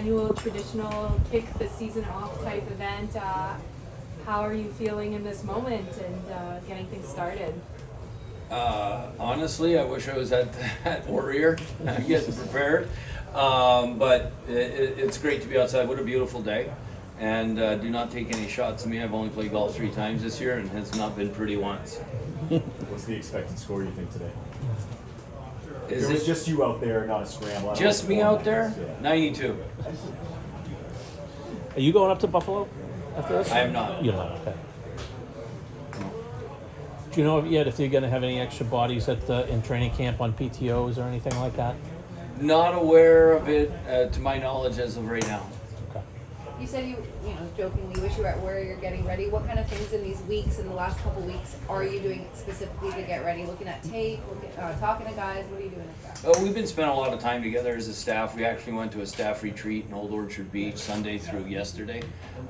annual traditional kick the season off type event. How are you feeling in this moment and getting things started? Honestly, I wish I was at Warrior getting prepared. But it's great to be outside. What a beautiful day. And do not take any shots at me. I've only played golf 3 times this year and has not been pretty once. What's the expected score you think today? Is It was it just you out there, not a scramble. just me out there? Yeah. 92. Are you going up to Buffalo after this? I am not. You're not, okay. Do you know yet if you're going to have any extra bodies in training camp on PTOs or anything like that? Not aware of it, to my knowledge, as of right now. Okay. You said you jokingly wish you were at where you're getting ready. What kind of things in these weeks, in the last couple weeks, are you doing specifically to get ready? Looking at tape, talking to guys? What are you doing exactly? We've been spending a lot of time together as a staff. We actually went to a staff retreat in Old Orchard Beach Sunday through yesterday.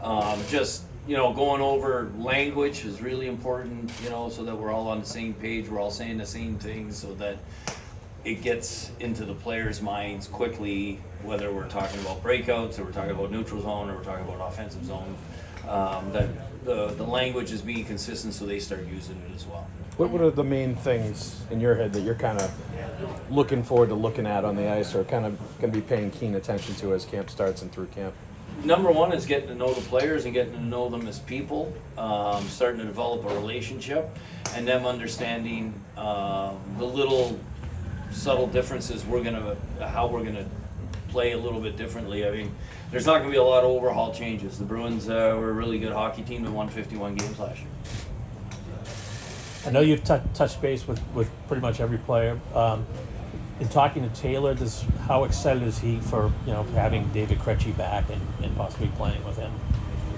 Going over language is really important, so that we're all on the same page, we're all saying the same things so that it gets into the players' minds quickly, whether we're talking about breakouts or we're talking about neutral zone or we're talking about offensive zone, that the language is being consistent so they start using it as well. What are the main things in your head that you're kind of looking forward to looking at on the ice or kind of going to be paying keen attention to as camp starts and through camp? Number one is getting to know the players and getting to know them as people, starting to develop a relationship, and them understanding the little subtle differences how we're gonna play a little bit differently. I mean, there's not gonna be a lot of overhaul changes. The Bruins were a really good hockey team that won 51 games last year. I know you've touched base with pretty much every player. In talking to Taylor, how excited is he for having David Krejci back and possibly playing with him?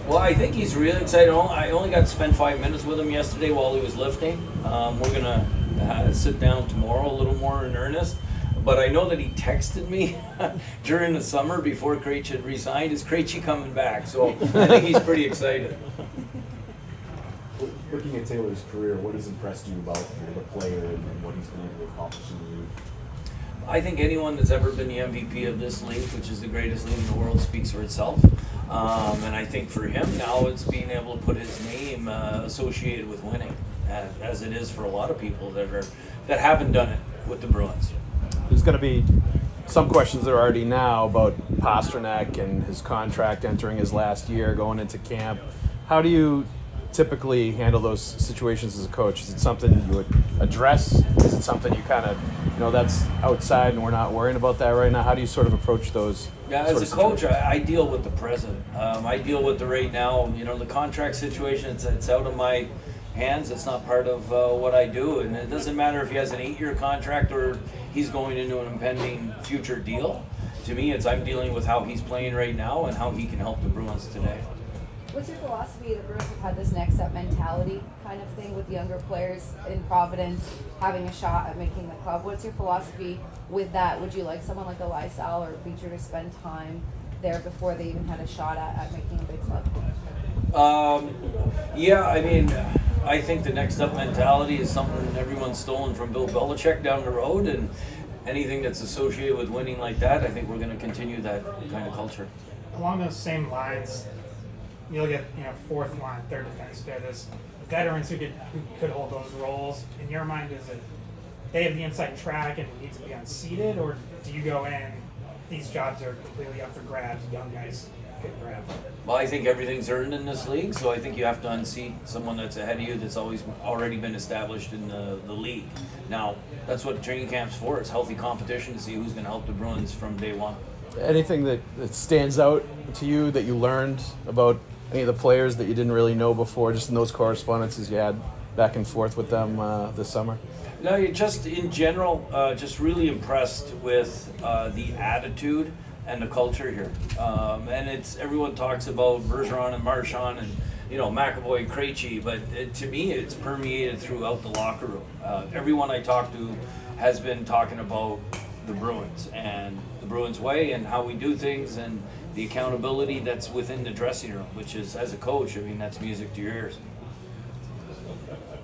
Well, I think he's really excited. I only got to spend 5 minutes with him yesterday while he was lifting. We're gonna sit down tomorrow a little more in earnest. But I know that he texted me during the summer before Krejci had resigned. Is Krejci coming back? So I think he's pretty excited. Looking at Taylor's career, what has impressed you about the player and what he's been able to accomplish in the league? I think anyone that's ever been the MVP of this league, which is the greatest league in the world, speaks for itself. And I think for him now it's being able to put his name associated with winning, as it is for a lot of people that haven't done it with the Bruins. There's going to be some questions that are already now about Pastrnak and his contract entering his last year, going into camp. How do you typically handle those situations as a coach? Is it something you would address? Is it something you kind of, that's outside and we're not worrying about that right now? How do you sort of approach those? Yeah, as a coach, I deal with the present. I deal with the right now. The contract situation, it's out of my hands. It's not part of what I do. And it doesn't matter if he has an 8-year contract or he's going into an impending future deal. To me, I'm dealing with how he's playing right now and how he can help the Bruins today. What's your philosophy? The Bruins have had this next up mentality kind of thing with younger players in Providence having a shot at making the club. What's your philosophy with that? Would you like someone like a Lysal or Beecher to spend time there before they even had a shot at making a big club? Yeah, I mean, I think the next up mentality is something everyone's stolen from Bill Belichick down the road, and anything that's associated with winning like that, I think we're going to continue that kind of culture. Along those same lines, you'll get fourth line, third defense pair. There's veterans who could hold those roles. In your mind, is it they have the inside track and it needs to be unseated, or do you go in? These jobs are completely up for grabs. Young guys could grab them. Well, I think everything's earned in this league, so I think you have to unseat someone that's ahead of you that's already been established in the league. Now, that's what training camp's for. It's healthy competition to see who's going to help the Bruins from day one. Anything that stands out to you that you learned about any of the players that you didn't really know before, just in those correspondences you had back and forth with them this summer? No, you're just in general, just really impressed with the attitude and the culture here. And everyone talks about Bergeron and Marchand and McAvoy, Krejci, but to me it's permeated throughout the locker room. Everyone I talk to has been talking about the Bruins and the Bruins way and how we do things and the accountability that's within the dressing room, which is, as a coach, I mean, that's music to your ears.